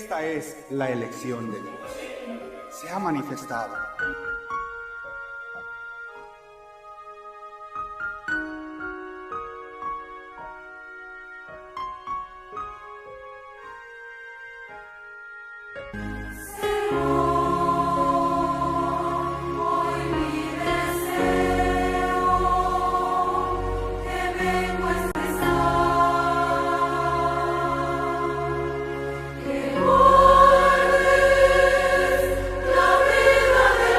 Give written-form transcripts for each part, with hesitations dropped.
Esta es la elección de Dios. Se ha manifestado. La vida de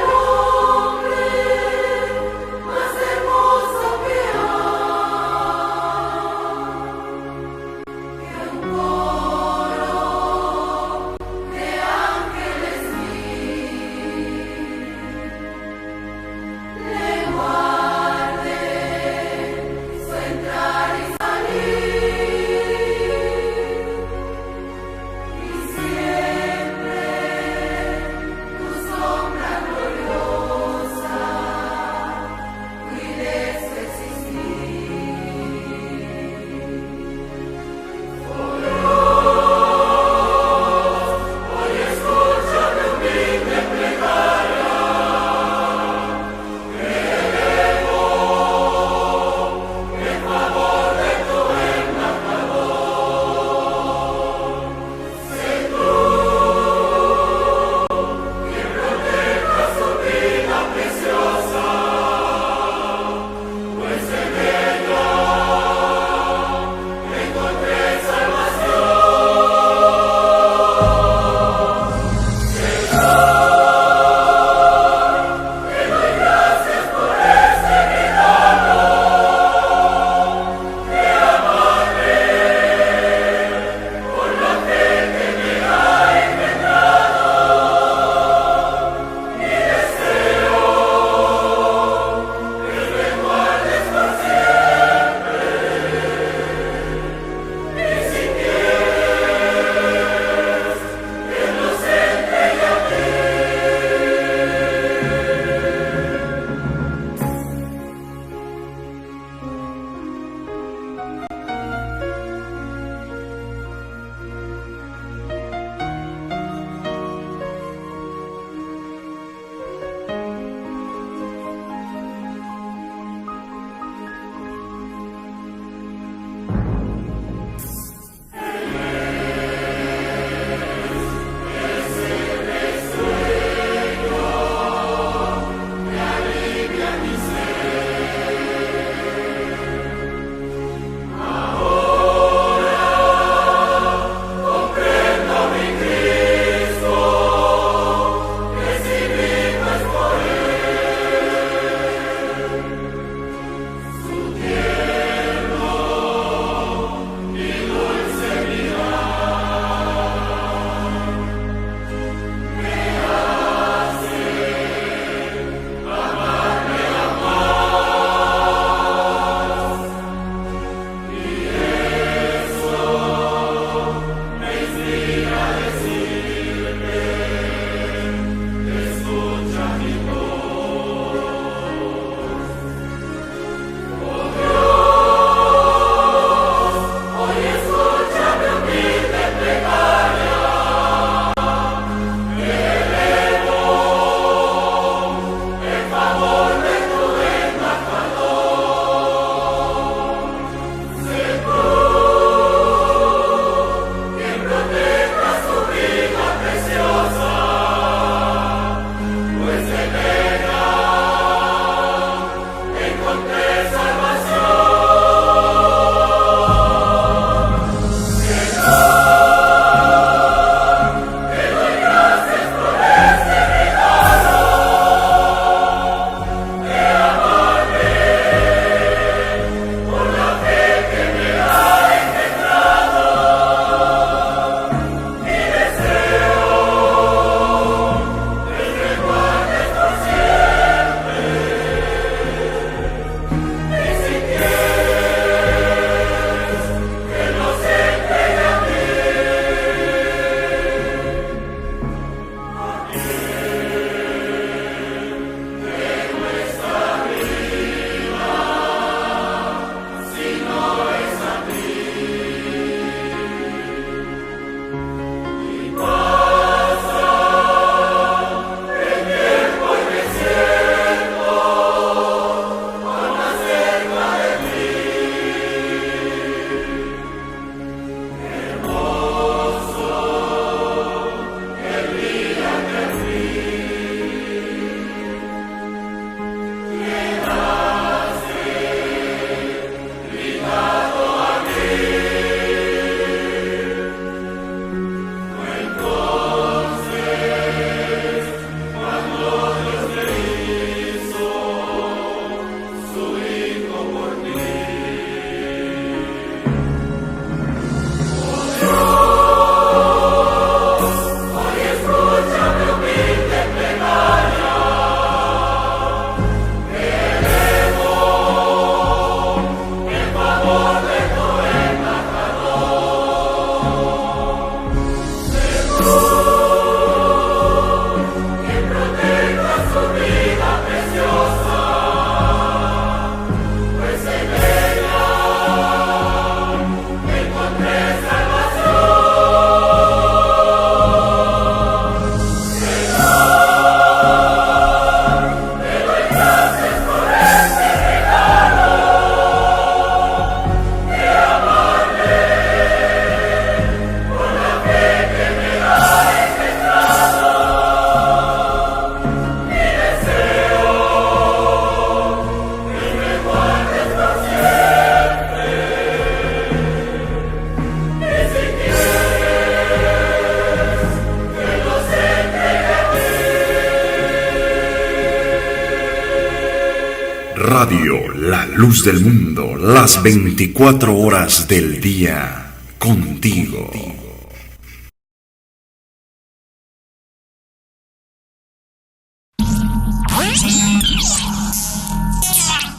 luz del mundo, las 24 horas del día, contigo.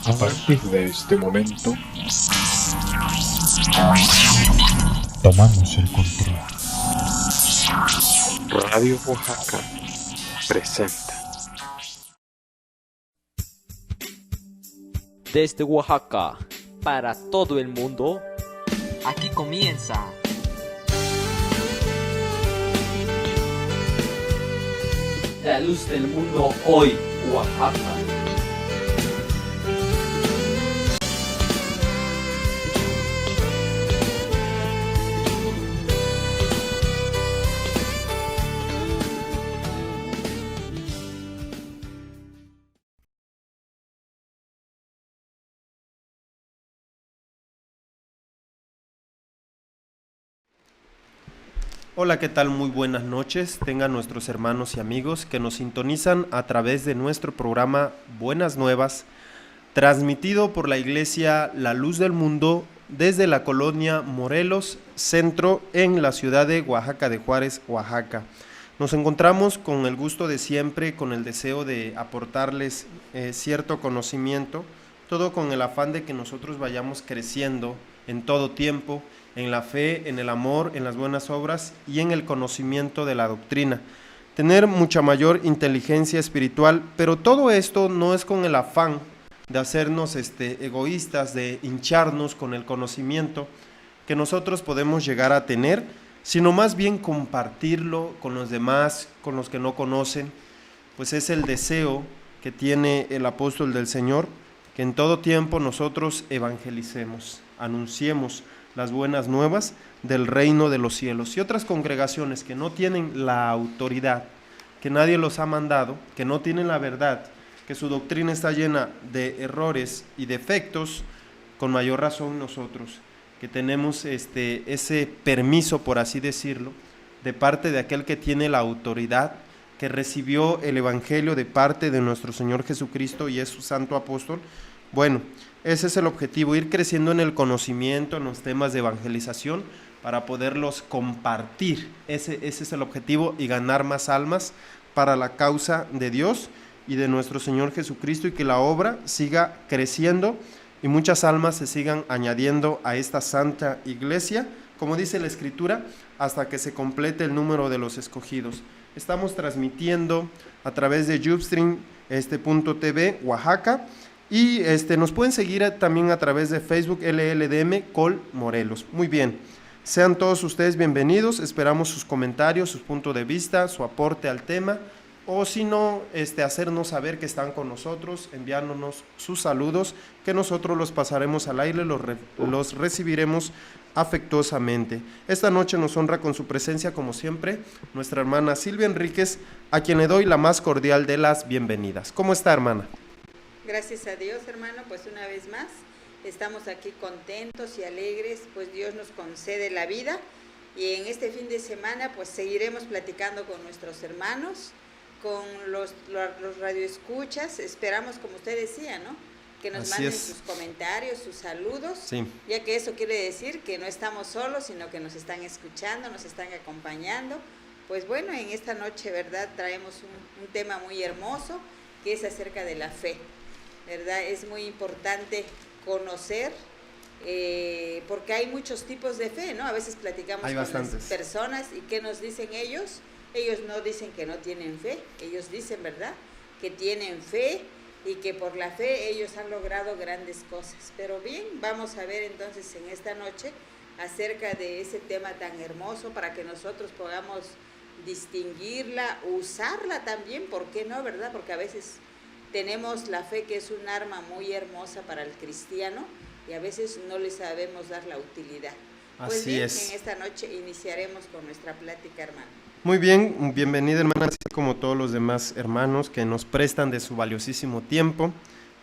A partir de este momento, tomamos el control. Radio Oaxaca presenta. Desde Oaxaca, para todo el mundo, aquí comienza La luz del mundo hoy, Oaxaca. Hola, ¿qué tal? Muy buenas noches. Tengan nuestros hermanos y amigos que nos sintonizan a través de nuestro programa Buenas Nuevas, transmitido por la Iglesia La Luz del Mundo desde la colonia Morelos, Centro, en la ciudad de Oaxaca de Juárez, Oaxaca. Nos encontramos con el gusto de siempre, con el deseo de aportarles cierto conocimiento, todo con el afán de que nosotros vayamos creciendo en todo tiempo, en la fe, en el amor, en las buenas obras y en el conocimiento de la doctrina. Tener mucha mayor inteligencia espiritual, pero todo esto no es con el afán de hacernos egoístas, de hincharnos con el conocimiento que nosotros podemos llegar a tener, sino más bien compartirlo con los demás, con los que no conocen, pues es el deseo que tiene el apóstol del Señor, que en todo tiempo nosotros evangelicemos, anunciemos las buenas nuevas del reino de los cielos. Y otras congregaciones que no tienen la autoridad, que nadie los ha mandado, que no tienen la verdad, que su doctrina está llena de errores y defectos, con mayor razón nosotros, que tenemos ese permiso, por así decirlo, de parte de aquel que tiene la autoridad, que recibió el evangelio de parte de nuestro Señor Jesucristo y es su santo apóstol. Bueno, ese es el objetivo, ir creciendo en el conocimiento, en los temas de evangelización, para poderlos compartir. Ese es el objetivo, y ganar más almas para la causa de Dios y de nuestro Señor Jesucristo, y que la obra siga creciendo y muchas almas se sigan añadiendo a esta santa iglesia, como dice la Escritura, hasta que se complete el número de los escogidos. Estamos transmitiendo a través de Ubstream.tv Oaxaca, y nos pueden seguir también a través de Facebook LLDM Col Morelos. Muy bien, sean todos ustedes bienvenidos, esperamos sus comentarios, sus puntos de vista, su aporte al tema, o si no, hacernos saber que están con nosotros, enviándonos sus saludos, que nosotros los pasaremos al aire, los recibiremos afectuosamente. Esta noche nos honra con su presencia, como siempre, nuestra hermana Silvia Enríquez, a quien le doy la más cordial de las bienvenidas. ¿Cómo está, hermana? Gracias a Dios, hermano, pues una vez más estamos aquí contentos y alegres, pues Dios nos concede la vida, y en este fin de semana pues seguiremos platicando con nuestros hermanos, con los radioescuchas. Esperamos, como usted decía, ¿no?, que nos manden sus comentarios, sus saludos, sí, ya que eso quiere decir que no estamos solos, sino que nos están escuchando, nos están acompañando. Pues bueno, en esta noche, ¿verdad?, traemos un tema muy hermoso, que es acerca de la fe, ¿verdad? Es muy importante conocer, porque hay muchos tipos de fe, ¿no? A veces platicamos con las personas y ¿qué nos dicen ellos? Ellos no dicen que no tienen fe, ellos dicen, ¿verdad?, que tienen fe y que por la fe ellos han logrado grandes cosas. Pero bien, vamos a ver entonces en esta noche acerca de ese tema tan hermoso, para que nosotros podamos distinguirla, usarla también, ¿por qué no, verdad? Porque a veces tenemos la fe, que es un arma muy hermosa para el cristiano, y a veces no le sabemos dar la utilidad. Pues así bien, es. En esta noche iniciaremos con nuestra plática, hermano. Muy bien, bienvenida, hermana, así como todos los demás hermanos que nos prestan de su valiosísimo tiempo,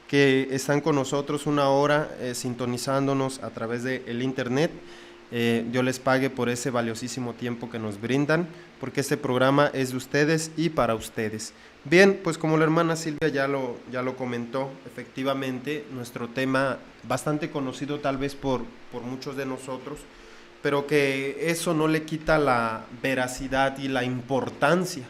que están con nosotros una hora sintonizándonos a través del internet. Dios les pague por ese valiosísimo tiempo que nos brindan, porque este programa es de ustedes y para ustedes. Bien, pues como la hermana Silvia ya lo comentó, efectivamente, nuestro tema bastante conocido tal vez por muchos de nosotros, pero que eso no le quita la veracidad y la importancia,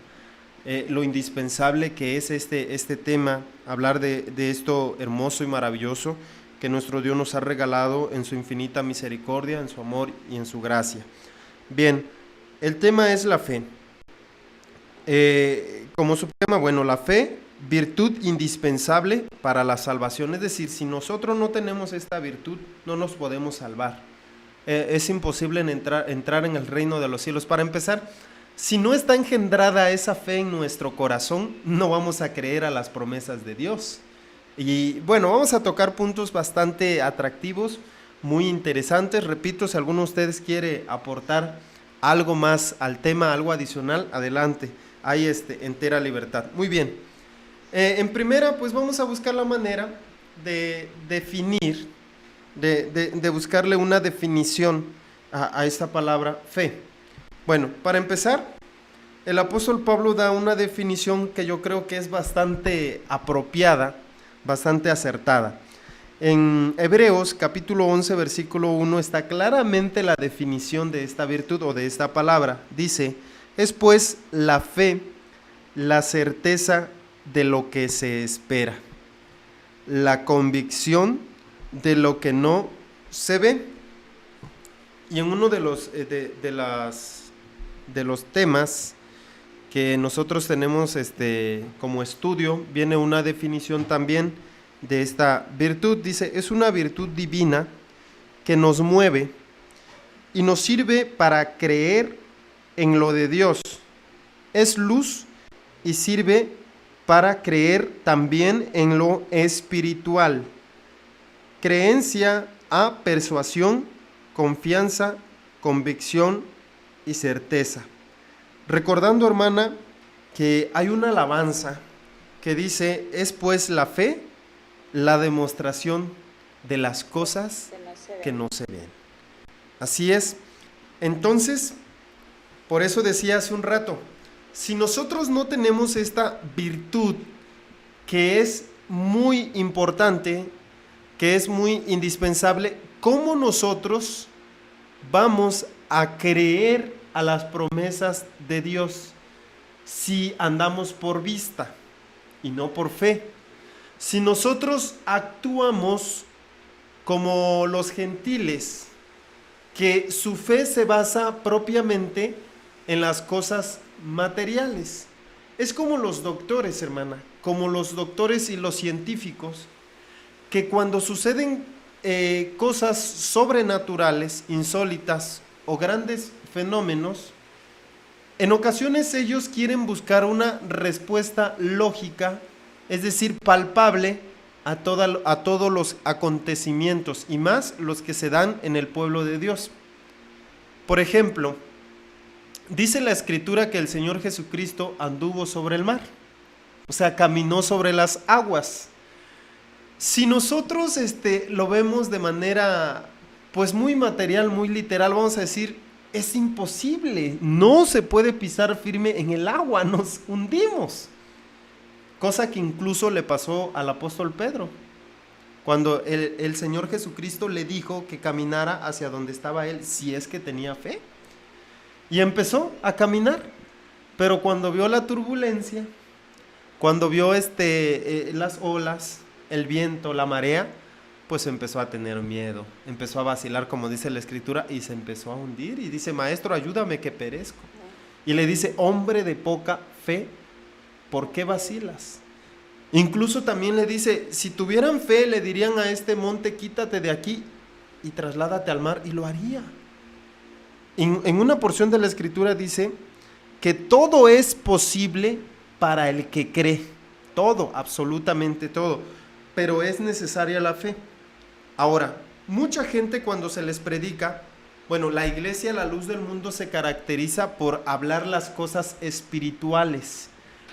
lo indispensable que es este tema, hablar de esto hermoso y maravilloso que nuestro Dios nos ha regalado en su infinita misericordia, en su amor y en su gracia. Bien, el tema es la fe. Como subtema, bueno, la fe, virtud indispensable para la salvación. Es decir, si nosotros no tenemos esta virtud, no nos podemos salvar. Es imposible entrar en el reino de los cielos. Para empezar, si no está engendrada esa fe en nuestro corazón, no vamos a creer a las promesas de Dios. Y bueno, vamos a tocar puntos bastante atractivos, muy interesantes. Repito, si alguno de ustedes quiere aportar algo más al tema, algo adicional, adelante. Hay entera libertad. Muy bien. En primera, pues vamos a buscar la manera de definir, de buscarle una definición a esta palabra fe. Bueno, para empezar, el apóstol Pablo da una definición que yo creo que es bastante apropiada, bastante acertada. En Hebreos capítulo 11 versículo 1 está claramente la definición de esta virtud o de esta palabra. Dice: es pues la fe, la certeza de lo que se espera, la convicción de lo que no se ve. Y en uno de los temas que nosotros tenemos como estudio, viene una definición también de esta virtud. Dice: es una virtud divina que nos mueve y nos sirve para creer en lo de Dios. Es luz y sirve para creer también en lo espiritual. Creencia a persuasión, confianza, convicción y certeza. Recordando, hermana, que hay una alabanza que dice: es pues la fe la demostración de las cosas que no se ven. Así es. Entonces, por eso decía hace un rato, si nosotros no tenemos esta virtud que es muy importante, que es muy indispensable, ¿cómo nosotros vamos a creer a las promesas de Dios si andamos por vista y no por fe? Si nosotros actuamos como los gentiles, que su fe se basa propiamente en las cosas materiales. Es como los doctores, hermana, como los doctores y los científicos, que cuando suceden cosas sobrenaturales, insólitas o grandes fenómenos, en ocasiones ellos quieren buscar una respuesta lógica, es decir, palpable a todos los acontecimientos, y más los que se dan en el pueblo de Dios. Por ejemplo, dice la Escritura que el Señor Jesucristo anduvo sobre el mar, o sea, caminó sobre las aguas. Si nosotros lo vemos de manera pues muy material, muy literal, vamos a decir: es imposible, no se puede pisar firme en el agua, nos hundimos. Cosa que incluso le pasó al apóstol Pedro, cuando el Señor Jesucristo le dijo que caminara hacia donde estaba él, si es que tenía fe. Y empezó a caminar, pero cuando vio la turbulencia, cuando vio las olas, el viento, la marea, pues empezó a tener miedo, empezó a vacilar, como dice la Escritura, y se empezó a hundir. Y dice: maestro, ayúdame que perezco. Y le dice: hombre de poca fe, ¿por qué vacilas? Incluso también le dice: si tuvieran fe, le dirían a este monte: quítate de aquí y trasládate al mar, y lo haría. En una porción de la Escritura dice que todo es posible para el que cree. Todo, absolutamente todo. Pero es necesaria la fe. Ahora, mucha gente cuando se les predica, bueno, la iglesia, la luz del mundo, se caracteriza por hablar las cosas espirituales,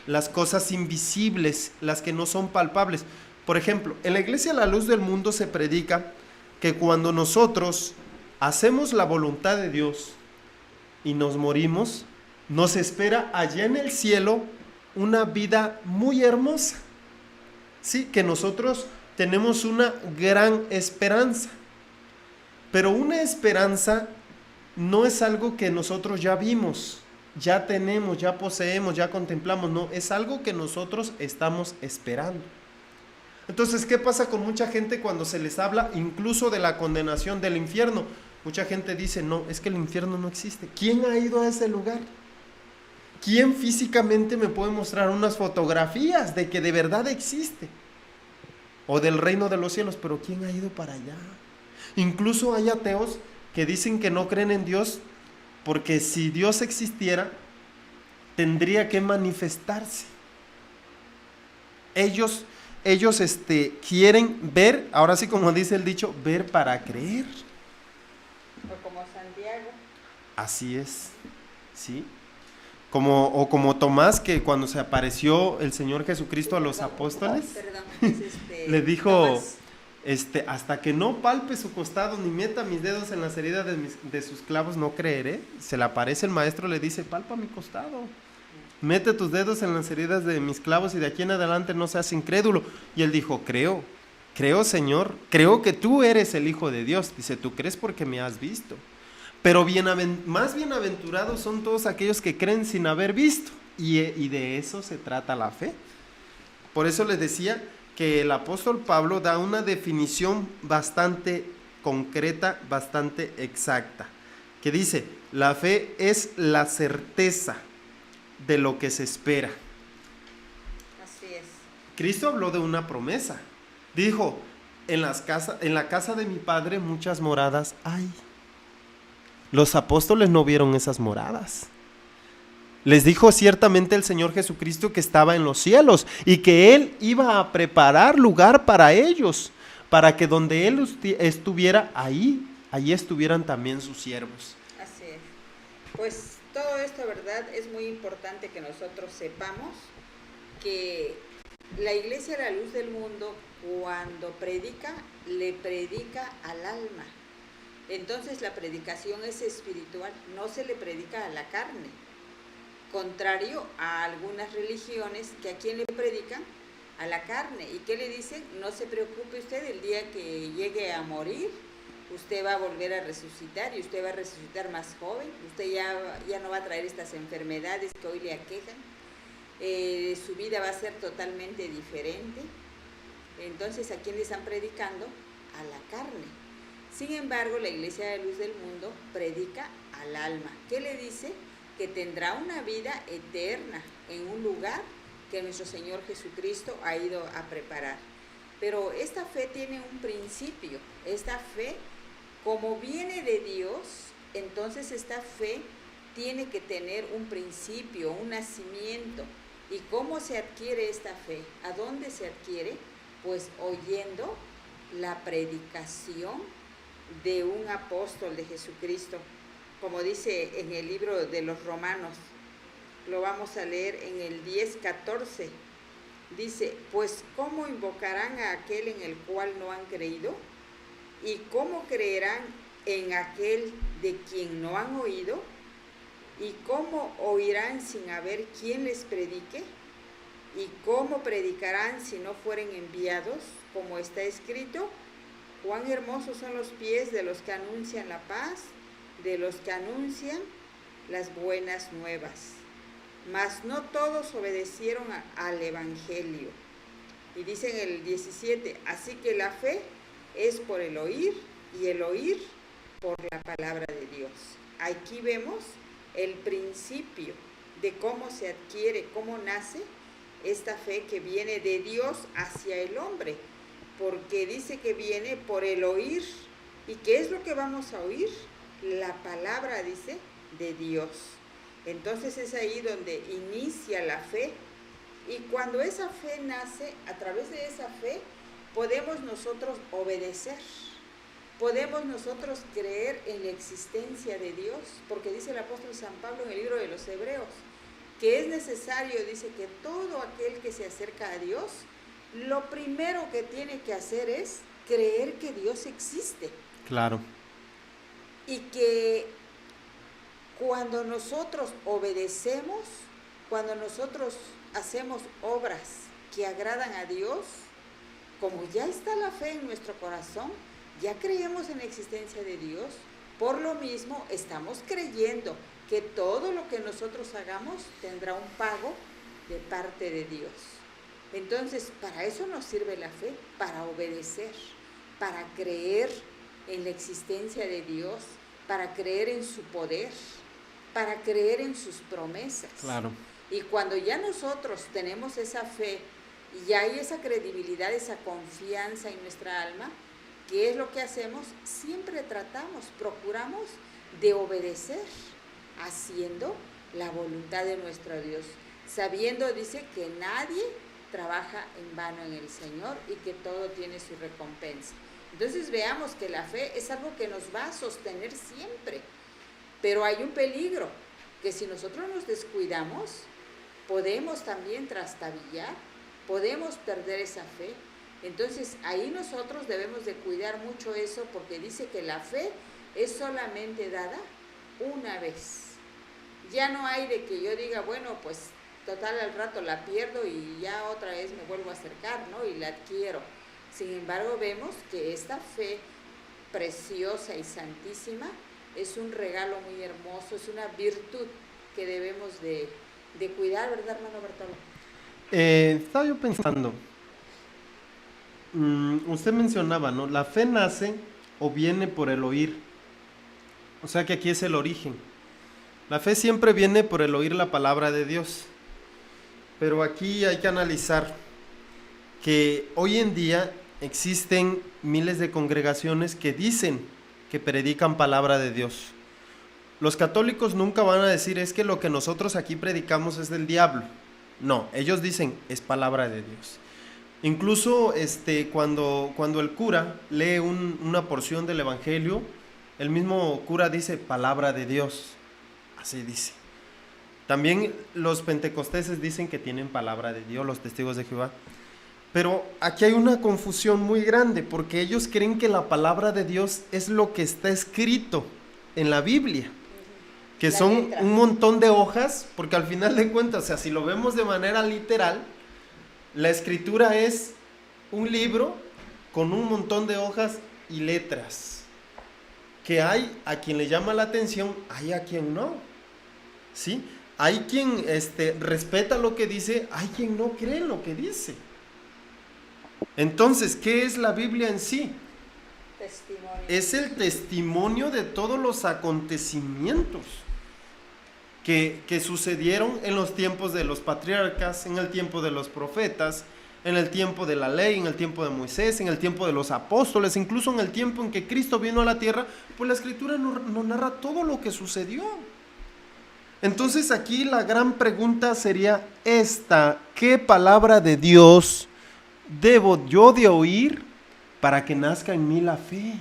las cosas invisibles, las que no son palpables. Por ejemplo, en la iglesia, la luz del mundo, se predica que cuando nosotros hacemos la voluntad de Dios y nos morimos, nos espera allá en el cielo una vida muy hermosa. Sí, que nosotros tenemos una gran esperanza. Pero una esperanza no es algo que nosotros ya vimos, ya tenemos, ya poseemos, ya contemplamos. No, es algo que nosotros estamos esperando. Entonces, ¿qué pasa con mucha gente cuando se les habla incluso de la condenación del infierno? Mucha gente dice, no, es que el infierno no existe. ¿Quién ha ido a ese lugar? ¿Quién físicamente me puede mostrar unas fotografías de que de verdad existe? O del reino de los cielos, pero ¿quién ha ido para allá? Incluso hay ateos que dicen que no creen en Dios porque si Dios existiera, tendría que manifestarse. Ellos quieren ver, ahora sí como dice el dicho, ver para creer. O como Santiago. Así es, ¿sí? Como Tomás, que cuando se apareció el Señor Jesucristo a los apóstoles, le dijo, Tomás, hasta que no palpe su costado ni meta mis dedos en las heridas de sus clavos, no creeré. Se le aparece el maestro, le dice, palpa mi costado, mete tus dedos en las heridas de mis clavos y de aquí en adelante no seas incrédulo. Y él dijo, creo Señor, creo que tú eres el Hijo de Dios. Dice, tú crees porque me has visto. Pero más bienaventurados son todos aquellos que creen sin haber visto. Y de eso se trata la fe. Por eso les decía que el apóstol Pablo da una definición bastante concreta, bastante exacta, que dice, la fe es la certeza de lo que se espera. así es. Cristo habló de una promesa. Dijo, en la casa de mi Padre muchas moradas hay. Los apóstoles no vieron esas moradas. Les dijo ciertamente el Señor Jesucristo que estaba en los cielos y que Él iba a preparar lugar para ellos, para que donde Él estuviera, allí estuvieran también sus siervos. Así es. Pues todo esto, ¿verdad? Es muy importante que nosotros sepamos que la Iglesia La Luz del Mundo, cuando predica, le predica al alma. Entonces la predicación es espiritual, no se le predica a la carne. Contrario a algunas religiones que a quién le predican, a la carne. ¿Y qué le dicen? No se preocupe usted, el día que llegue a morir, usted va a volver a resucitar y usted va a resucitar más joven. Usted ya no va a traer estas enfermedades que hoy le aquejan. Su vida va a ser totalmente diferente. Entonces, ¿a quién le están predicando? A la carne. Sin embargo, la Iglesia de Luz del Mundo predica al alma. ¿Qué le dice? Que tendrá una vida eterna en un lugar que nuestro Señor Jesucristo ha ido a preparar. Pero esta fe tiene un principio. Esta fe, como viene de Dios, entonces esta fe tiene que tener un principio, un nacimiento. ¿Y cómo se adquiere esta fe? ¿A dónde se adquiere? Pues oyendo la predicación de un apóstol de Jesucristo. Como dice en el libro de los Romanos, lo vamos a leer en el 10:14. Dice, pues ¿cómo invocarán a aquel en el cual no han creído? ¿Y cómo creerán en aquel de quien no han oído? ¿Y cómo oirán sin haber quien les predique? ¿Y cómo predicarán si no fueren enviados? Como está escrito, cuán hermosos son los pies de los que anuncian la paz, de los que anuncian las buenas nuevas. Mas no todos obedecieron al Evangelio. Y dice en el 17, así que la fe es por el oír y el oír por la palabra de Dios. Aquí vemos el principio de cómo se adquiere, cómo nace esta fe que viene de Dios hacia el hombre, porque dice que viene por el oír. ¿Y qué es lo que vamos a oír? La palabra, dice, de Dios. Entonces es ahí donde inicia la fe, y cuando esa fe nace, a través de esa fe podemos nosotros obedecer, podemos nosotros creer en la existencia de Dios, porque dice el apóstol San Pablo en el libro de los Hebreos, que es necesario, dice, que todo aquel que se acerca a Dios, lo primero que tiene que hacer es creer que Dios existe. Claro. y que cuando nosotros obedecemos, cuando nosotros hacemos obras que agradan a Dios, como ya está la fe en nuestro corazón, ya creemos en la existencia de Dios, por lo mismo estamos creyendo que todo lo que nosotros hagamos tendrá un pago de parte de Dios. Entonces, para eso nos sirve la fe, para obedecer, para creer en la existencia de Dios, para creer en su poder, para creer en sus promesas. Claro. Y cuando ya nosotros tenemos esa fe y ya hay esa credibilidad, esa confianza en nuestra alma, ¿qué es lo que hacemos? Siempre tratamos, procuramos de obedecer, haciendo la voluntad de nuestro Dios, sabiendo, dice, que nadie trabaja en vano en el Señor y que todo tiene su recompensa. Entonces veamos que la fe es algo que nos va a sostener siempre, pero hay un peligro, que si nosotros nos descuidamos, podemos también trastabillar, podemos perder esa fe. Entonces ahí nosotros debemos de cuidar mucho eso, porque dice que la fe es solamente dada una vez. Ya no hay de que yo diga, bueno, pues total al rato la pierdo y ya otra vez me vuelvo a acercar, ¿no? Y la adquiero. Sin embargo, vemos que esta fe preciosa y santísima es un regalo muy hermoso, es una virtud que debemos de cuidar, ¿verdad, hermano Bertolo? Estaba yo pensando, usted mencionaba, ¿no? La fe nace o viene por el oír, o sea que aquí es el origen. La fe siempre viene por el oír la palabra de Dios, pero aquí hay que analizar que hoy en día existen miles de congregaciones que dicen que predican palabra de Dios. Los católicos nunca van a decir, es que lo que nosotros aquí predicamos es del diablo. No, ellos dicen, es palabra de Dios. Incluso cuando el cura lee una porción del evangelio, el mismo cura dice, palabra de Dios. Así dice. También los pentecosteses dicen que tienen palabra de Dios, los testigos de Jehová. Pero aquí hay una confusión muy grande, porque ellos creen que la palabra de Dios es lo que está escrito en la Biblia, que son un montón de hojas, porque al final de cuentas, o sea, si lo vemos de manera literal, la escritura es un libro con un montón de hojas y letras, que hay a quien le llama la atención, hay a quien no, ¿sí? Hay quien respeta lo que dice, hay quien no cree en lo que dice. Entonces, ¿qué es la Biblia en sí? Testimonio. Es el testimonio de todos los acontecimientos que sucedieron en los tiempos de los patriarcas, en el tiempo de los profetas, en el tiempo de la ley, en el tiempo de Moisés, en el tiempo de los apóstoles, incluso en el tiempo en que Cristo vino a la tierra, pues la Escritura nos narra todo lo que sucedió. Entonces aquí la gran pregunta sería esta: ¿qué palabra de Dios debo yo de oír para que nazca en mí la fe?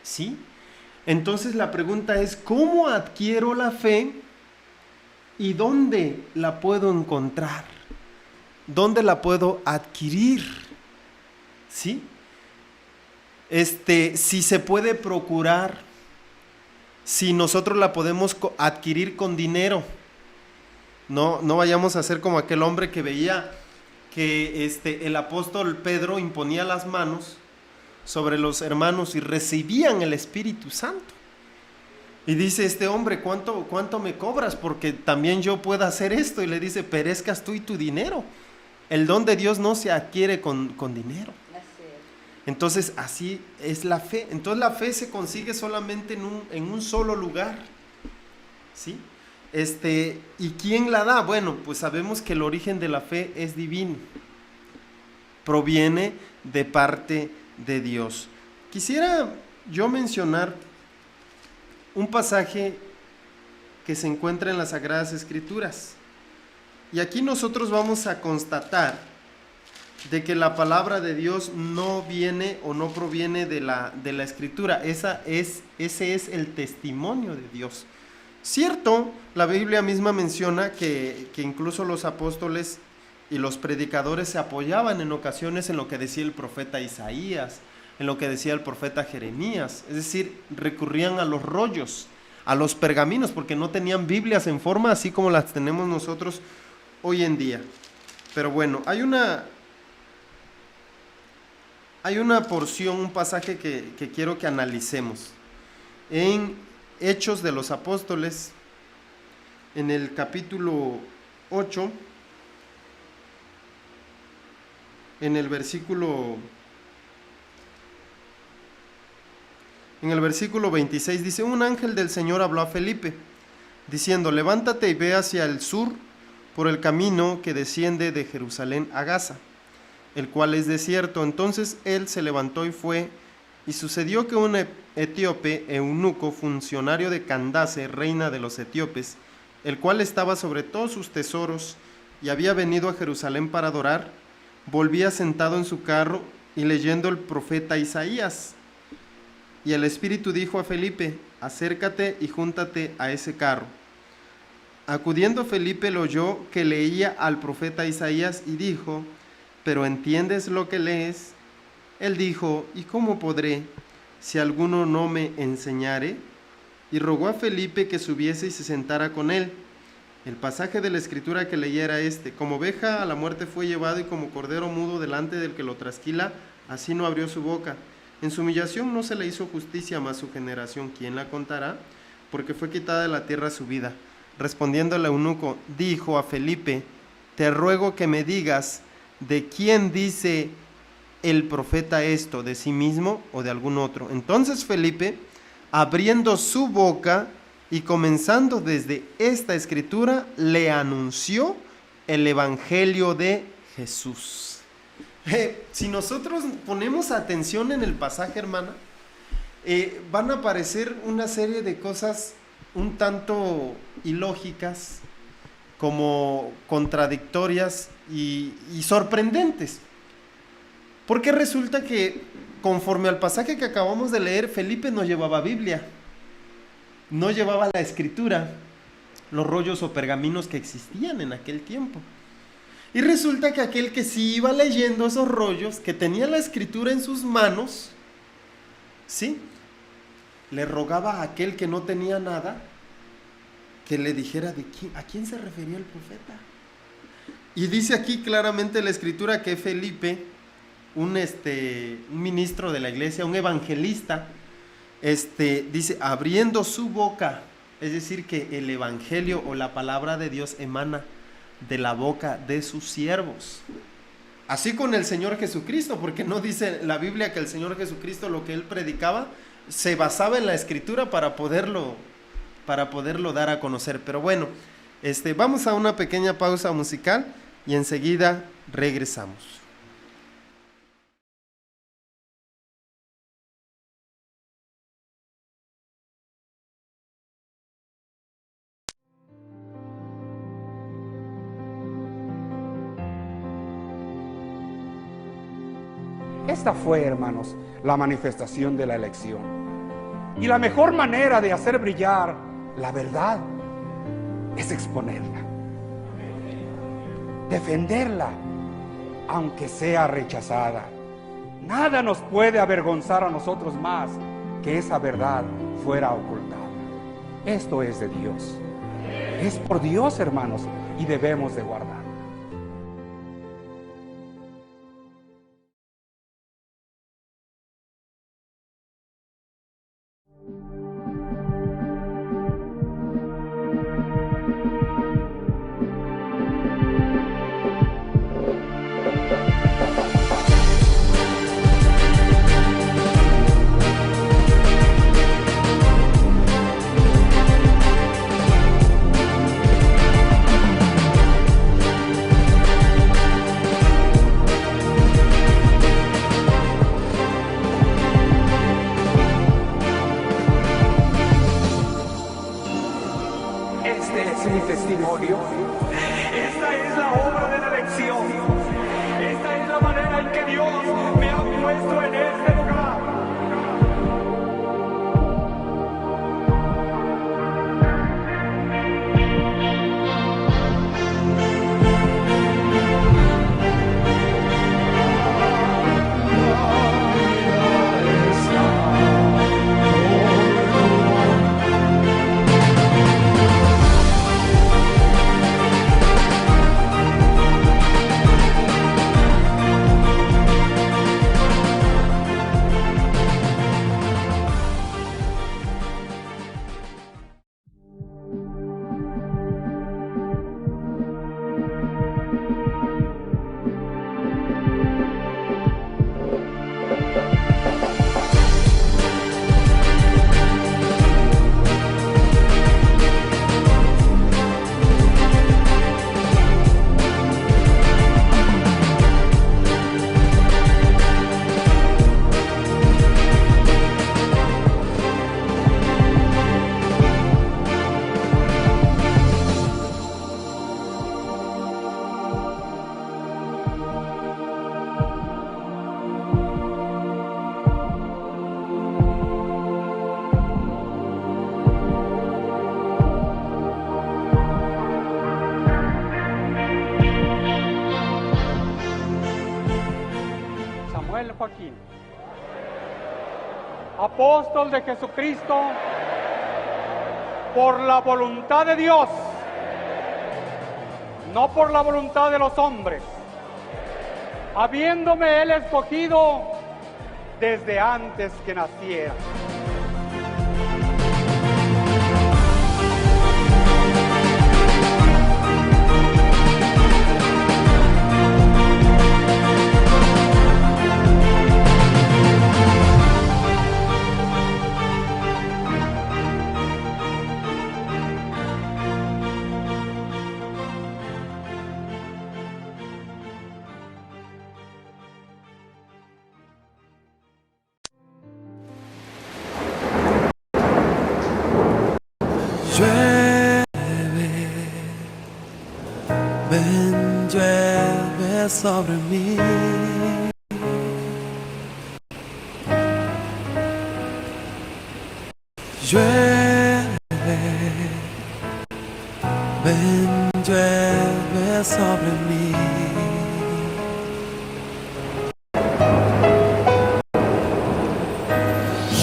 ¿Sí? Entonces la pregunta es, ¿cómo adquiero la fe y dónde la puedo encontrar? ¿Dónde la puedo adquirir? ¿Sí? Si se puede procurar, si nosotros la podemos adquirir con dinero. No vayamos a ser como aquel hombre que veía que el apóstol Pedro imponía las manos sobre los hermanos y recibían el Espíritu Santo. Y dice este hombre, ¿cuánto me cobras? Porque también yo puedo hacer esto. Y le dice, perezcas tú y tu dinero. El don de Dios no se adquiere con dinero. Entonces así es la fe. Entonces la fe se consigue solamente en un solo lugar, ¿sí? ¿Y quién la da? Bueno, pues sabemos que el origen de la fe es divino, proviene de parte de Dios. Quisiera yo mencionar un pasaje que se encuentra en las Sagradas Escrituras, y aquí nosotros vamos a constatar de que la palabra de Dios no viene o no proviene de la Escritura. Ese es el testimonio de Dios. Cierto, la Biblia misma menciona que incluso los apóstoles y los predicadores se apoyaban en ocasiones en lo que decía el profeta Isaías, en lo que decía el profeta Jeremías. Es decir, recurrían a los rollos, a los pergaminos, porque no tenían Biblias en forma así como las tenemos nosotros hoy en día. Pero bueno, hay una porción, un pasaje que quiero que analicemos. En Hechos de los Apóstoles, en el capítulo 8, en el versículo 26 dice: un ángel del Señor habló a Felipe, diciendo: levántate y ve hacia el sur por el camino que desciende de Jerusalén a Gaza, el cual es desierto. Entonces él se levantó y fue, y sucedió que un etíope, eunuco, funcionario de Candace, reina de los etíopes, el cual estaba sobre todos sus tesoros y había venido a Jerusalén para adorar, volvía sentado en su carro y leyendo el profeta Isaías. Y el Espíritu dijo a Felipe: acércate y júntate a ese carro. Acudiendo Felipe lo oyó que leía al profeta Isaías y dijo: ¿pero entiendes lo que lees? Él dijo: ¿y cómo podré, si alguno no me enseñare? Y rogó a Felipe que subiese y se sentara con él. El pasaje de la Escritura que leyera este: como oveja a la muerte fue llevado, y como cordero mudo delante del que lo trasquila, así no abrió su boca. En su humillación no se le hizo justicia, mas su generación, ¿quién la contará? Porque fue quitada de la tierra su vida. Respondiendo el eunuco, dijo a Felipe: te ruego que me digas, ¿de quién dice el profeta esto? ¿De sí mismo o de algún otro? Entonces Felipe, abriendo su boca y comenzando desde esta escritura, le anunció el evangelio de Jesús. Si nosotros ponemos atención en el pasaje, hermana, van a aparecer una serie de cosas un tanto ilógicas, como contradictorias y sorprendentes. Porque resulta que, conforme al pasaje que acabamos de leer, Felipe no llevaba Biblia, no llevaba la escritura, los rollos o pergaminos que existían en aquel tiempo. Y resulta que aquel que sí iba leyendo esos rollos, que tenía la escritura en sus manos, ¿sí?, le rogaba a aquel que no tenía nada que le dijera a quién se refería el profeta. Y dice aquí claramente la escritura que Felipe, un ministro de la iglesia, un evangelista, dice, abriendo su boca, es decir, que el evangelio o la palabra de Dios emana de la boca de sus siervos. Así con el Señor Jesucristo, porque no dice la Biblia que el Señor Jesucristo, lo que él predicaba, se basaba en la escritura para poderlo dar a conocer. Pero bueno, vamos a una pequeña pausa musical y enseguida regresamos. Esta fue, hermanos, la manifestación de la elección. Y la mejor manera de hacer brillar la verdad es exponerla, defenderla, aunque sea rechazada. Nada nos puede avergonzar a nosotros más que esa verdad fuera ocultada. Esto es de Dios. Es por Dios, hermanos, y debemos de guardar. Martín, apóstol de Jesucristo, por la voluntad de Dios, no por la voluntad de los hombres, habiéndome Él escogido desde antes que naciera. Ven, llueve sobre mí. Llueve, ven, llueve sobre mí.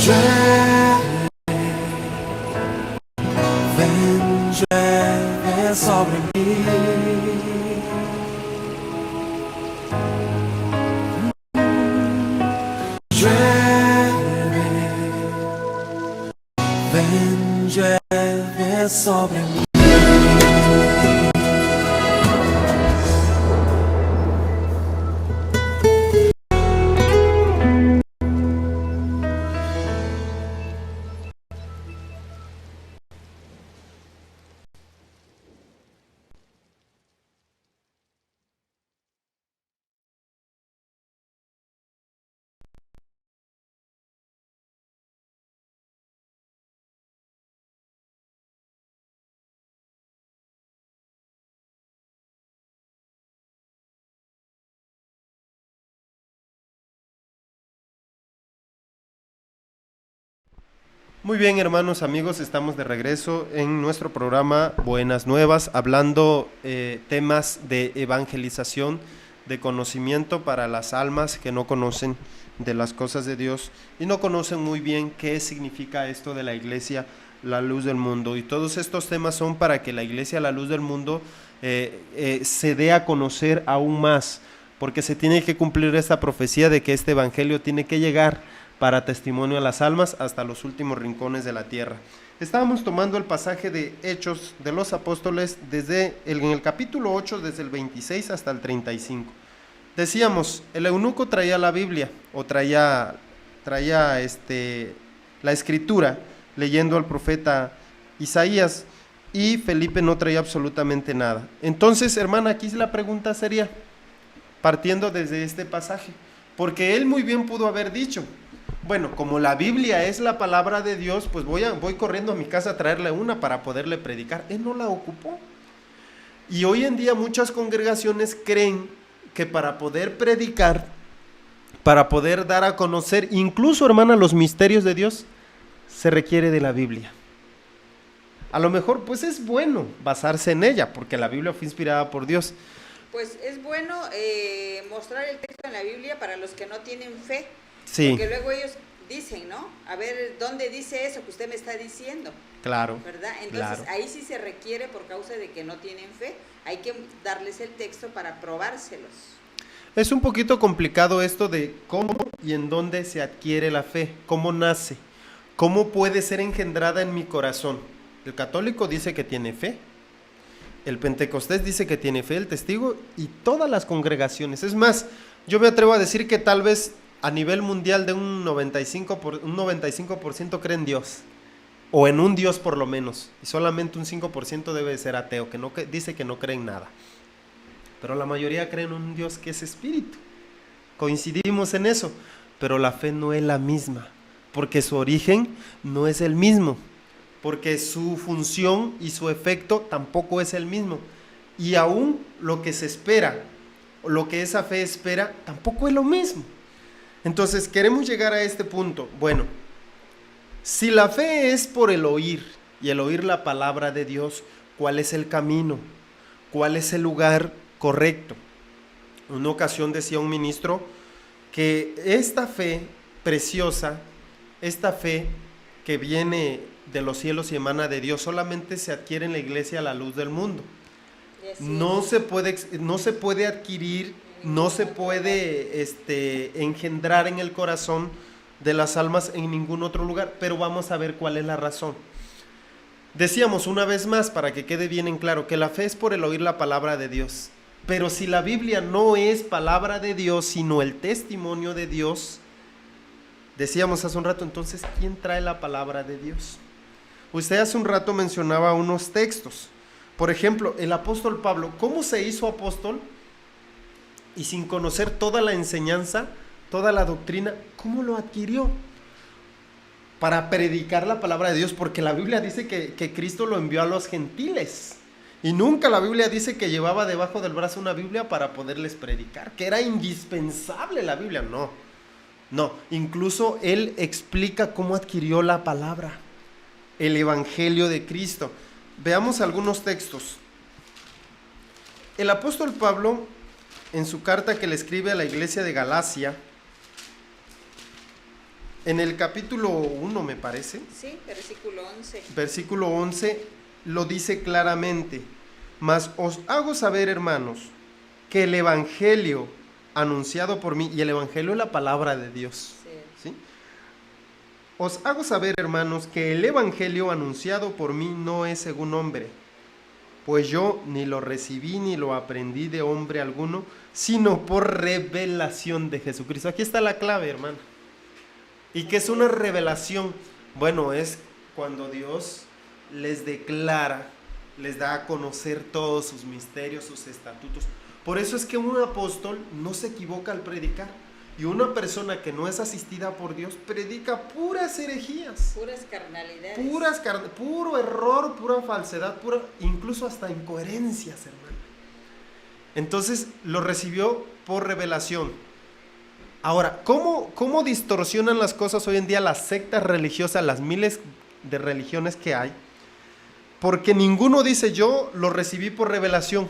Llueve, ven, llueve sobre mí. Ven, llueve sobre mí. Muy bien, hermanos, amigos, estamos de regreso en nuestro programa Buenas Nuevas, hablando temas de evangelización, de conocimiento para las almas que no conocen de las cosas de Dios y no conocen muy bien qué significa esto de la iglesia, la luz del mundo. Y todos estos temas son para que la iglesia, la luz del mundo, se dé a conocer aún más, porque se tiene que cumplir esta profecía de que este evangelio tiene que llegar para testimonio a las almas hasta los últimos rincones de la tierra. Estábamos tomando el pasaje de Hechos de los Apóstoles en el capítulo 8, desde el 26 hasta el 35. Decíamos, el eunuco traía la Biblia, o traía la escritura, leyendo al profeta Isaías, y Felipe no traía absolutamente nada. Entonces, hermana, aquí la pregunta sería, partiendo desde este pasaje, porque él muy bien pudo haber dicho, bueno, como la Biblia es la palabra de Dios, pues voy corriendo a mi casa a traerle una para poderle predicar. Él no la ocupó. Y hoy en día muchas congregaciones creen que para poder predicar, para poder dar a conocer, incluso, hermana, los misterios de Dios, se requiere de la Biblia. A lo mejor, pues es bueno basarse en ella, porque la Biblia fue inspirada por Dios. Pues es bueno mostrar el texto en la Biblia para los que no tienen fe. Sí. Porque luego ellos dicen, ¿no? A ver, ¿dónde dice eso que usted me está diciendo? Claro. ¿Verdad? Entonces, claro. Ahí sí se requiere, por causa de que no tienen fe, hay que darles el texto para probárselos. Es un poquito complicado esto de cómo y en dónde se adquiere la fe, cómo nace, cómo puede ser engendrada en mi corazón. El católico dice que tiene fe, el pentecostés dice que tiene fe, el testigo y todas las congregaciones. Es más, yo me atrevo a decir que tal vez a nivel mundial de un 95% cree en Dios, o en un Dios por lo menos, y solamente un 5% debe ser ateo, que dice que no cree en nada. Pero la mayoría cree en un Dios que es espíritu. Coincidimos en eso, pero la fe no es la misma, porque su origen no es el mismo, porque su función y su efecto tampoco es el mismo. Y aún lo que se espera, lo que esa fe espera, tampoco es lo mismo. Entonces queremos llegar a este punto. Bueno, si la fe es por el oír, y el oír la palabra de Dios, ¿cuál es el camino? ¿Cuál es el lugar correcto? Una ocasión decía un ministro que esta fe preciosa, esta fe que viene de los cielos y emana de Dios, solamente se adquiere en la iglesia a la luz del mundo. No se puede adquirir, no se puede engendrar en el corazón de las almas en ningún otro lugar, pero vamos a ver cuál es la razón. Decíamos una vez más, para que quede bien en claro, que la fe es por el oír la palabra de Dios. Pero si la Biblia no es palabra de Dios, sino el testimonio de Dios, decíamos hace un rato, entonces, ¿quién trae la palabra de Dios? Usted hace un rato mencionaba unos textos. Por ejemplo, el apóstol Pablo, ¿cómo se hizo apóstol? Y sin conocer toda la enseñanza, toda la doctrina, ¿cómo lo adquirió? Para predicar la palabra de Dios, porque la Biblia dice que Cristo lo envió a los gentiles. Y nunca la Biblia dice que llevaba debajo del brazo una Biblia para poderles predicar, que era indispensable la Biblia. No, incluso él explica cómo adquirió la palabra, el evangelio de Cristo. Veamos algunos textos. El apóstol Pablo, en su carta que le escribe a la iglesia de Galacia, en el capítulo 1 me parece. Sí, versículo 11. Versículo 11 lo dice claramente. Mas os hago saber, hermanos, que el evangelio anunciado por mí, y el evangelio es la palabra de Dios. ¿Sí? Os hago saber, hermanos, que el evangelio anunciado por mí no es según hombre, pues yo ni lo recibí ni lo aprendí de hombre alguno, sino por revelación de Jesucristo. Aquí está la clave, hermano. ¿Y qué es una revelación? Bueno, es cuando Dios les declara, les da a conocer todos sus misterios, sus estatutos. Por eso es que un apóstol no se equivoca al predicar. Y una persona que no es asistida por Dios predica puras herejías. Puras carnalidades. Puro error, pura falsedad, incluso hasta incoherencias, hermano. Entonces lo recibió por revelación. Ahora, ¿cómo distorsionan las cosas hoy en día las sectas religiosas, las miles de religiones que hay? Porque ninguno dice yo lo recibí por revelación.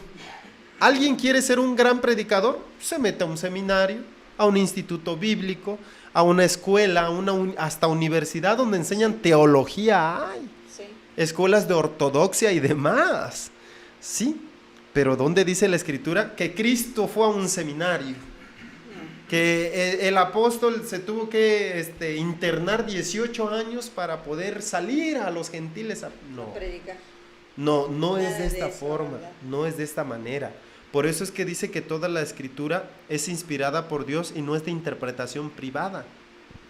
¿Alguien quiere ser un gran predicador? Se mete a un seminario, a un instituto bíblico, a una escuela, hasta universidad donde enseñan teología hay. Sí. Escuelas de ortodoxia y demás. Sí, pero ¿dónde dice la Escritura? Que Cristo fue a un seminario. Que el apóstol se tuvo que internar 18 años para poder salir a los gentiles. No es de esta forma, no es de esta manera. Por eso es que dice que toda la Escritura es inspirada por Dios y no es de interpretación privada.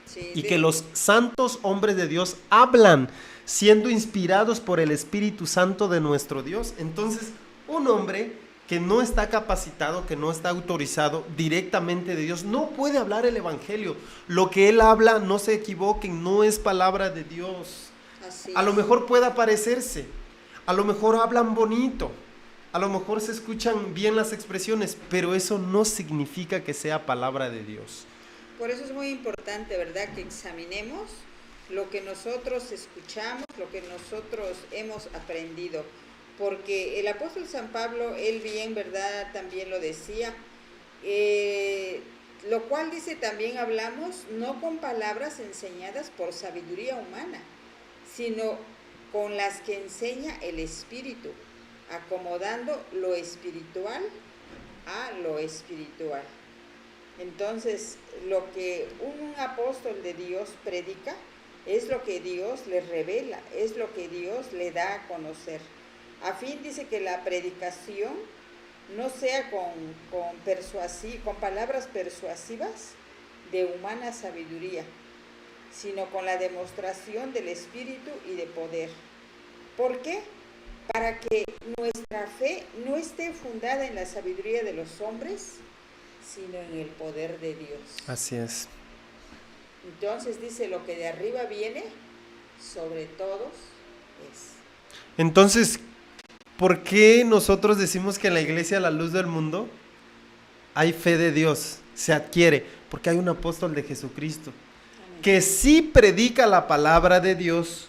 Sí, y que los santos hombres de Dios hablan siendo inspirados por el Espíritu Santo de nuestro Dios. Entonces, un hombre que no está capacitado, que no está autorizado directamente de Dios, no puede hablar el evangelio. Lo que él habla, no se equivoquen, no es palabra de Dios. A lo mejor pueda parecerse, a lo mejor hablan bonito, a lo mejor se escuchan bien las expresiones, pero eso no significa que sea palabra de Dios. Por eso es muy importante, ¿verdad?, que examinemos lo que nosotros escuchamos, lo que nosotros hemos aprendido. Porque el apóstol San Pablo, él bien, ¿verdad?, también lo decía, lo cual dice también hablamos no con palabras enseñadas por sabiduría humana, sino con las que enseña el Espíritu, acomodando lo espiritual a lo espiritual. Entonces, lo que un apóstol de Dios predica es lo que Dios le revela, es lo que Dios le da a conocer. A fin, dice, que la predicación no sea con palabras persuasivas de humana sabiduría, sino con la demostración del Espíritu y de poder. ¿Por qué? Para que nuestra fe no esté fundada en la sabiduría de los hombres, sino en el poder de Dios. Así es. Entonces dice, lo que de arriba viene, sobre todos es. Entonces, ¿por qué nosotros decimos que en la iglesia La Luz del Mundo hay fe de Dios? Se adquiere, porque hay un apóstol de Jesucristo. Amén. Que sí predica la palabra de Dios,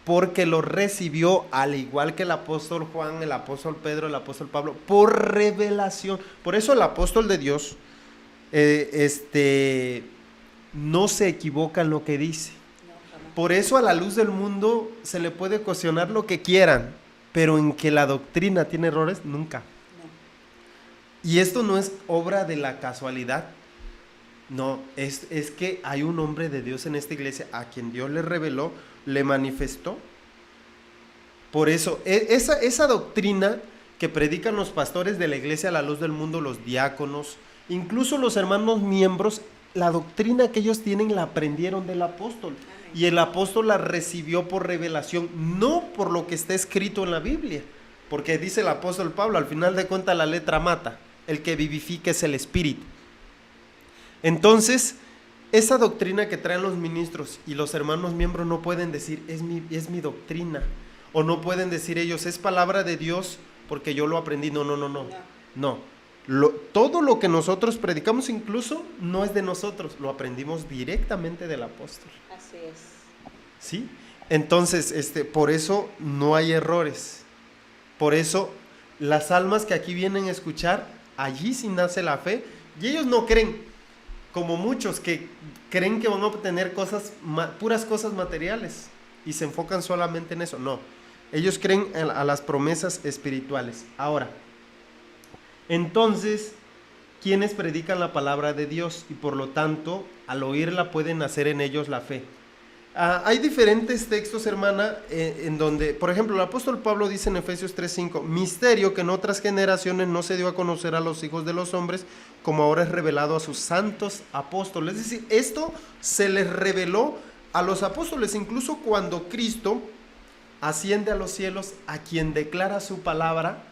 porque lo recibió, al igual que el apóstol Juan, el apóstol Pedro, el apóstol Pablo, por revelación. Por eso el apóstol de Dios no se equivoca en lo que dice. Por eso a la luz del mundo se le puede cuestionar lo que quieran, pero en que la doctrina tiene errores, nunca. Y esto no es obra de la casualidad, no, es que hay un hombre de Dios en esta iglesia a quien Dios le reveló, le manifestó. Por eso, esa doctrina que predican los pastores de la iglesia a la luz del mundo, los diáconos, incluso los hermanos miembros, la doctrina que ellos tienen la aprendieron del apóstol. Y el apóstol la recibió por revelación, no por lo que está escrito en la Biblia. Porque dice el apóstol Pablo, al final de cuentas la letra mata, el que vivifica es el espíritu. Entonces, esa doctrina que traen los ministros y los hermanos miembros no pueden decir, es mi doctrina. O no pueden decir ellos, es palabra de Dios porque yo lo aprendí. No. Todo lo que nosotros predicamos incluso no es de nosotros, lo aprendimos directamente del apóstol. Así es. ¿Sí? Entonces, por eso no hay errores. Por eso las almas que aquí vienen a escuchar, allí sí nace la fe. Y ellos no creen, como muchos que creen que van a obtener puras cosas materiales y se enfocan solamente en eso. No, ellos creen a las promesas espirituales. Ahora, entonces, ¿quiénes predican la palabra de Dios? Y por lo tanto, al oírla pueden nacer en ellos la fe. Hay diferentes textos, hermana, en donde, por ejemplo, el apóstol Pablo dice en Efesios 3:5, misterio que en otras generaciones no se dio a conocer a los hijos de los hombres, como ahora es revelado a sus santos apóstoles. Es decir, esto se les reveló a los apóstoles, incluso cuando Cristo asciende a los cielos, a quien declara su palabra,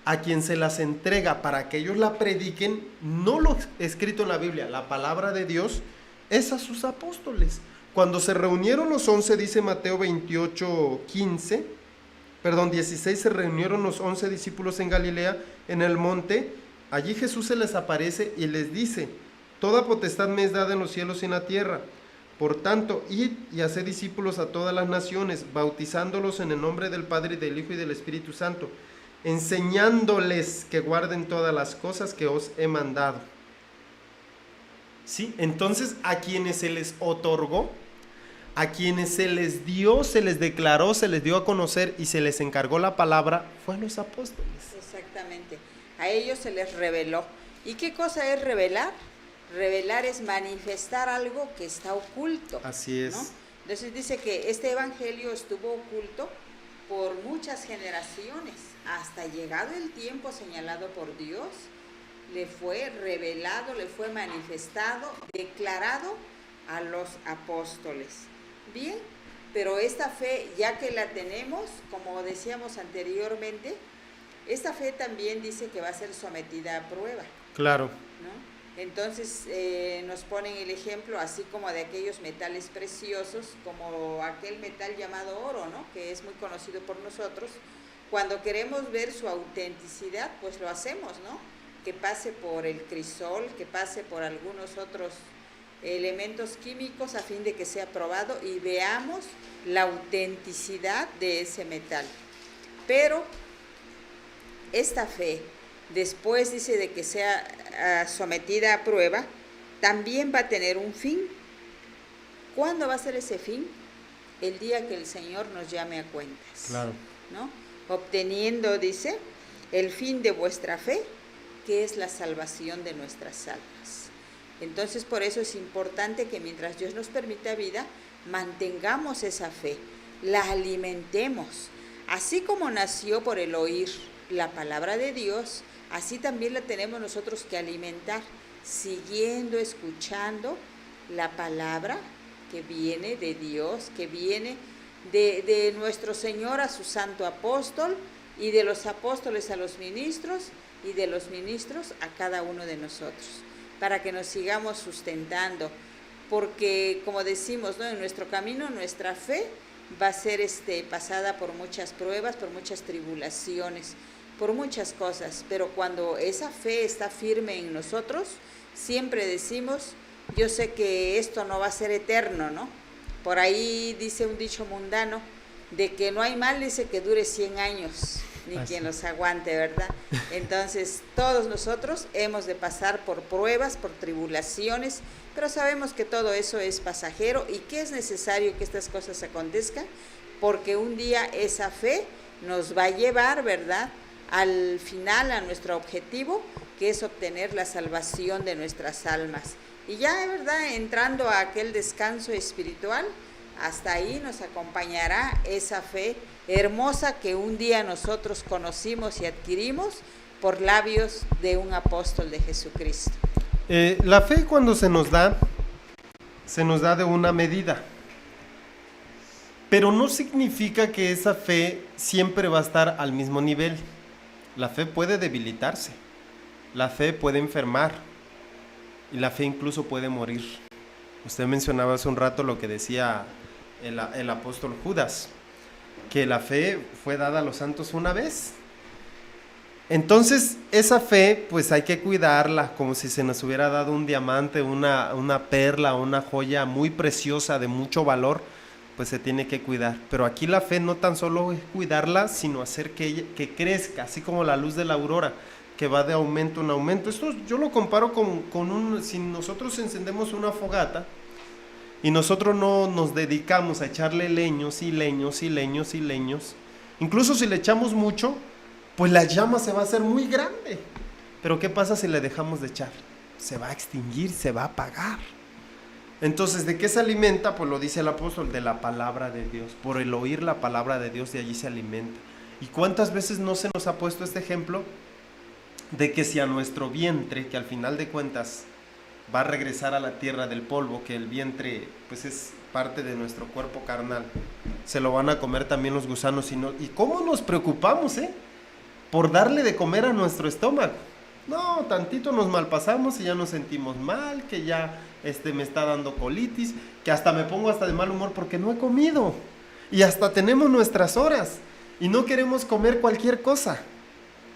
a quien se las entrega para que ellos la prediquen, no lo escrito en la Biblia, la palabra de Dios, es a sus apóstoles. Cuando se reunieron los 11, dice Mateo 16, se reunieron los 11 discípulos en Galilea, en el monte. Allí Jesús se les aparece y les dice, toda potestad me es dada en los cielos y en la tierra. Por tanto, id y haced discípulos a todas las naciones, bautizándolos en el nombre del Padre, y del Hijo y del Espíritu Santo, enseñándoles que guarden todas las cosas que os he mandado. ¿Sí? Entonces, a quienes se les otorgó, a quienes se les dio, se les declaró, se les dio a conocer y se les encargó la palabra, fue a los apóstoles. Exactamente, a ellos se les reveló. ¿Y qué cosa es revelar? Revelar es manifestar algo que está oculto. Así es. ¿No? Entonces dice que este evangelio estuvo oculto por muchas generaciones, hasta llegado el tiempo señalado por Dios, le fue revelado, le fue manifestado, declarado a los apóstoles. Bien, pero esta fe, ya que la tenemos, como decíamos anteriormente, esta fe también dice que va a ser sometida a prueba. Claro. ¿No? Entonces nos ponen el ejemplo así como de aquellos metales preciosos, como aquel metal llamado oro, ¿no? Que es muy conocido por nosotros. Cuando queremos ver su autenticidad, pues lo hacemos, ¿no? Que pase por el crisol, que pase por algunos otros elementos químicos a fin de que sea probado y veamos la autenticidad de ese metal. Pero esta fe, después dice de que sea sometida a prueba, también va a tener un fin. ¿Cuándo va a ser ese fin? El día que el Señor nos llame a cuentas. Claro. ¿No? Obteniendo, dice, el fin de vuestra fe, que es la salvación de nuestras almas. Entonces, por eso es importante que mientras Dios nos permita vida, mantengamos esa fe, la alimentemos. Así como nació por el oír la palabra de Dios, así también la tenemos nosotros que alimentar, siguiendo, escuchando la palabra que viene de Dios, que viene de nuestro Señor a su santo apóstol, y de los apóstoles a los ministros, y de los ministros a cada uno de nosotros, para que nos sigamos sustentando, porque como decimos, ¿no? En nuestro camino, nuestra fe va a ser pasada por muchas pruebas, por muchas tribulaciones, por muchas cosas, pero cuando esa fe está firme en nosotros, siempre decimos, yo sé que esto no va a ser eterno, ¿no? Por ahí dice un dicho mundano, de que no hay mal, dice, que dure 100 años, ni Así. quien los aguante, ¿verdad? Entonces, todos nosotros hemos de pasar por pruebas, por tribulaciones, pero sabemos que todo eso es pasajero y que es necesario que estas cosas acontezcan, porque un día esa fe nos va a llevar, ¿verdad?, al final, a nuestro objetivo, que es obtener la salvación de nuestras almas. Y ya, ¿verdad?, entrando a aquel descanso espiritual, hasta ahí nos acompañará esa fe hermosa que un día nosotros conocimos y adquirimos por labios de un apóstol de Jesucristo. La fe, cuando se nos da de una medida, pero no significa que esa fe siempre va a estar al mismo nivel. La fe puede debilitarse, la fe puede enfermar y la fe incluso puede morir. Usted mencionaba hace un rato lo que decía el apóstol Judas, que la fe fue dada a los santos una vez. Entonces, esa fe, pues hay que cuidarla como si se nos hubiera dado un diamante, una perla, una joya muy preciosa, de mucho valor, pues se tiene que cuidar. Pero aquí la fe no tan solo es cuidarla, sino hacer que crezca, así como la luz de la aurora, que va de aumento en aumento. Esto yo lo comparo si nosotros encendemos una fogata, y nosotros no nos dedicamos a echarle leños y leños y leños y leños, incluso si le echamos mucho, pues la llama se va a hacer muy grande. Pero ¿qué pasa si le dejamos de echar? Se va a extinguir, se va a apagar. Entonces, ¿de qué se alimenta? Pues lo dice el apóstol, de la palabra de Dios. Por el oír la palabra de Dios, de allí se alimenta. ¿Y cuántas veces no se nos ha puesto este ejemplo? De que si a nuestro vientre, que al final de cuentas va a regresar a la tierra del polvo, que el vientre pues es parte de nuestro cuerpo carnal, se lo van a comer también los gusanos. ¿Y cómo nos preocupamos, por darle de comer a nuestro estómago? No, tantito nos malpasamos y ya nos sentimos mal, que ya me está dando colitis, que hasta me pongo hasta de mal humor porque no he comido. Y hasta tenemos nuestras horas y no queremos comer cualquier cosa,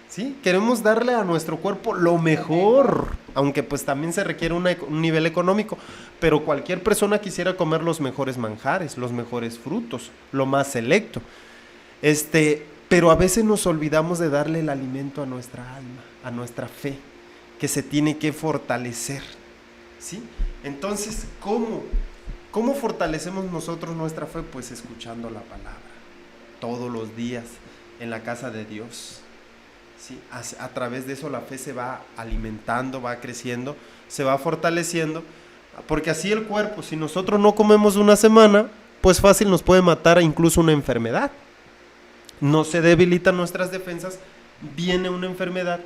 ¿sí? Queremos darle a nuestro cuerpo lo mejor, aunque pues también se requiere un nivel económico, pero cualquier persona quisiera comer los mejores manjares, los mejores frutos, lo más selecto. Pero a veces nos olvidamos de darle el alimento a nuestra alma, a nuestra fe, que se tiene que fortalecer, ¿sí? Entonces, ¿cómo fortalecemos nosotros nuestra fe? Pues escuchando la palabra, todos los días, en la casa de Dios, ¿sí? A través de eso la fe se va alimentando, va creciendo, se va fortaleciendo, porque así el cuerpo, si nosotros no comemos una semana, pues fácil nos puede matar incluso una enfermedad. No se debilitan nuestras defensas, viene una enfermedad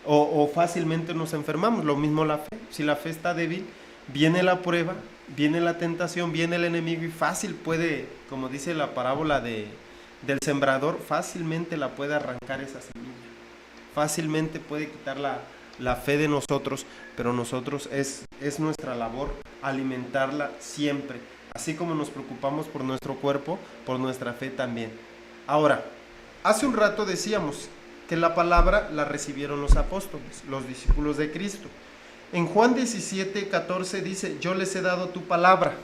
o fácilmente nos enfermamos. Lo mismo la fe, si la fe está débil, viene la prueba, viene la tentación, viene el enemigo y fácil puede, como dice la parábola del sembrador, fácilmente la puede arrancar esa semilla, fácilmente puede quitar la fe de nosotros, pero nosotros es nuestra labor alimentarla siempre, así como nos preocupamos por nuestro cuerpo, por nuestra fe también. Ahora, hace un rato decíamos que la palabra la recibieron los apóstoles, los discípulos de Cristo. En Juan 17:14 dice, yo les he dado tu palabra.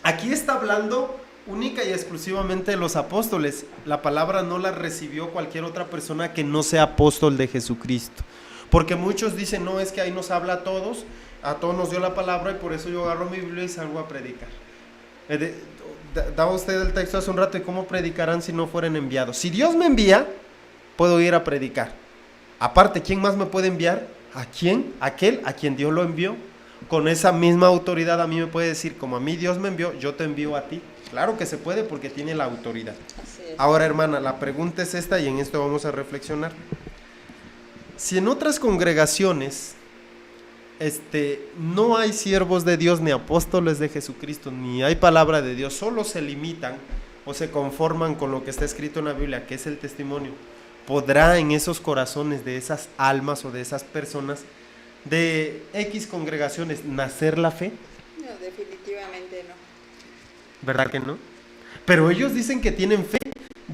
Aquí está hablando única y exclusivamente de los apóstoles. La palabra no la recibió cualquier otra persona que no sea apóstol de Jesucristo. Porque muchos dicen, no, es que ahí nos habla a todos nos dio la palabra y por eso yo agarro mi Biblia y salgo a predicar. Daba usted el texto hace un rato de cómo predicarán si no fueren enviados. Si Dios me envía, puedo ir a predicar. Aparte, ¿quién más me puede enviar? ¿A quién? Aquel a quien Dios lo envió. Con esa misma autoridad a mí me puede decir, como a mí Dios me envió, yo te envío a ti. Claro que se puede porque tiene la autoridad. Ahora, hermana, la pregunta es esta y en esto vamos a reflexionar. Si en otras congregaciones no hay siervos de Dios ni apóstoles de Jesucristo, ni hay palabra de Dios, solo se limitan o se conforman con lo que está escrito en la Biblia, que es el testimonio, ¿podrá en esos corazones de esas almas o de esas personas de X congregaciones nacer la fe? No, definitivamente no. ¿Verdad que no? Pero ellos dicen que tienen fe.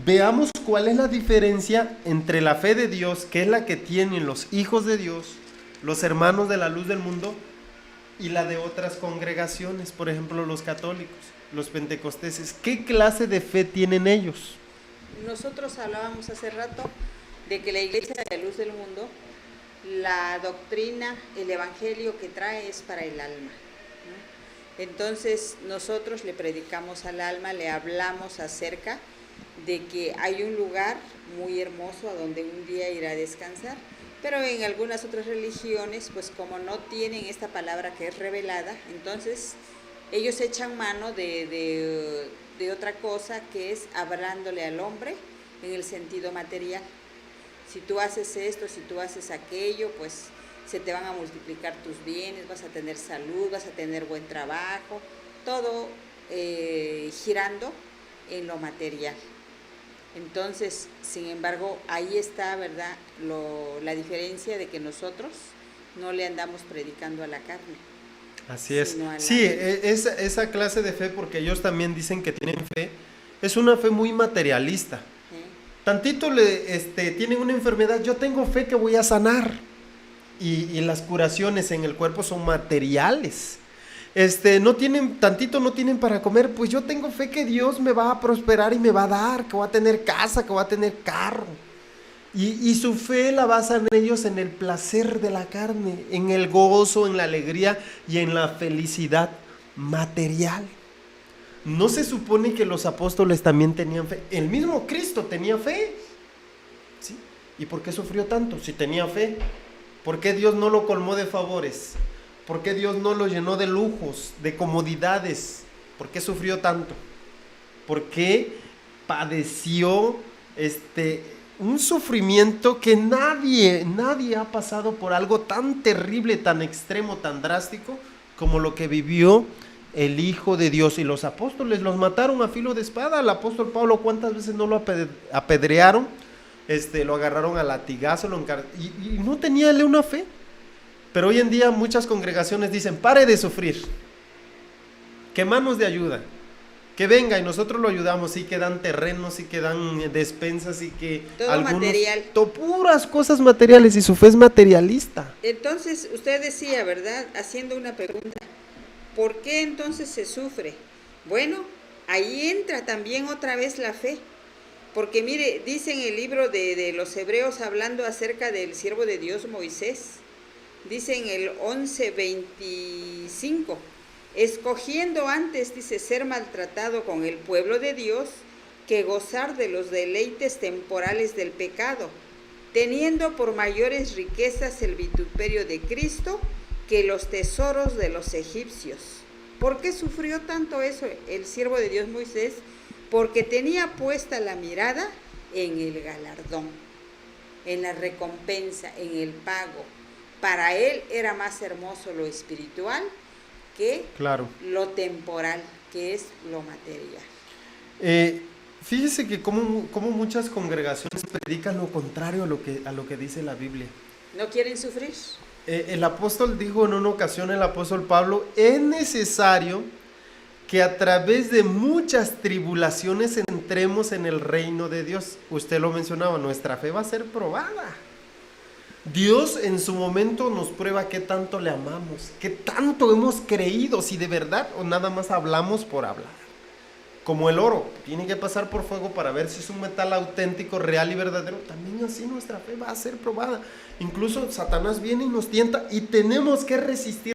Veamos cuál es la diferencia entre la fe de Dios, que es la que tienen los hijos de Dios, los hermanos de la luz del mundo, y la de otras congregaciones, por ejemplo los católicos. los pentecosteses, ¿qué clase de fe tienen ellos? Nosotros hablábamos hace rato de que la Iglesia de la Luz del Mundo, la doctrina, el evangelio que trae es para el alma, ¿no? Entonces nosotros le predicamos al alma, le hablamos acerca de que hay un lugar muy hermoso a donde un día irá a descansar, pero en algunas otras religiones, pues como no tienen esta palabra que es revelada, entonces ellos echan mano de otra cosa, que es hablándole al hombre en el sentido material. Si tú haces esto, si tú haces aquello, pues se te van a multiplicar tus bienes, vas a tener salud, vas a tener buen trabajo, todo girando en lo material. Entonces, sin embargo, ahí está, ¿verdad?, la diferencia de que nosotros no le andamos predicando a la carne. Así es. Sino Sí, esa clase de fe, porque ellos también dicen que tienen fe, es una fe muy materialista. Tantito tienen una enfermedad, yo tengo fe que voy a sanar. Y las curaciones en el cuerpo son materiales. No tienen para comer, pues yo tengo fe que Dios me va a prosperar y me va a dar, que voy a tener casa, que voy a tener carro. Y su fe la basan ellos en el placer de la carne, en el gozo, en la alegría y en la felicidad material. ¿No se supone que los apóstoles también tenían fe? El mismo Cristo tenía fe, ¿sí? ¿Y por qué sufrió tanto si tenía fe? ¿Por qué Dios no lo colmó de favores? ¿Por qué Dios no lo llenó de lujos, de comodidades? ¿Por qué sufrió tanto? ¿Por qué padeció un sufrimiento que nadie ha pasado por algo tan terrible, tan extremo, tan drástico como lo que vivió el Hijo de Dios? Y los apóstoles los mataron a filo de espada. El apóstol Pablo, ¿cuántas veces no lo apedrearon? Lo agarraron a latigazo, y no tenía él una fe. Pero hoy en día muchas congregaciones dicen: pare de sufrir, que manos de ayuda, que venga y nosotros lo ayudamos. Sí que dan terrenos, sí que dan despensas, y que todo material, puras cosas materiales, y su fe es materialista. Entonces usted decía, ¿verdad?, haciendo una pregunta, ¿por qué entonces se sufre? Bueno, ahí entra también otra vez la fe, porque mire, dice en el libro de los Hebreos, hablando acerca del siervo de Dios Moisés, dice en el 11:25, escogiendo antes, dice, ser maltratado con el pueblo de Dios que gozar de los deleites temporales del pecado, teniendo por mayores riquezas el vituperio de Cristo que los tesoros de los egipcios. ¿Por qué sufrió tanto eso el siervo de Dios Moisés? Porque tenía puesta la mirada en el galardón, en la recompensa, en el pago. Para él era más hermoso lo espiritual que lo temporal, que es lo material. Fíjese que como muchas congregaciones predican lo contrario a lo que dice la Biblia. ¿No quieren sufrir? El apóstol dijo en una ocasión, el apóstol Pablo: es necesario que a través de muchas tribulaciones entremos en el reino de Dios. Usted lo mencionaba, nuestra fe va a ser probada. Dios en su momento nos prueba qué tanto le amamos, qué tanto hemos creído, si de verdad o nada más hablamos por hablar. Como el oro, tiene que pasar por fuego para ver si es un metal auténtico, real y verdadero. También así nuestra fe va a ser probada. Incluso Satanás viene y nos tienta, y tenemos que resistir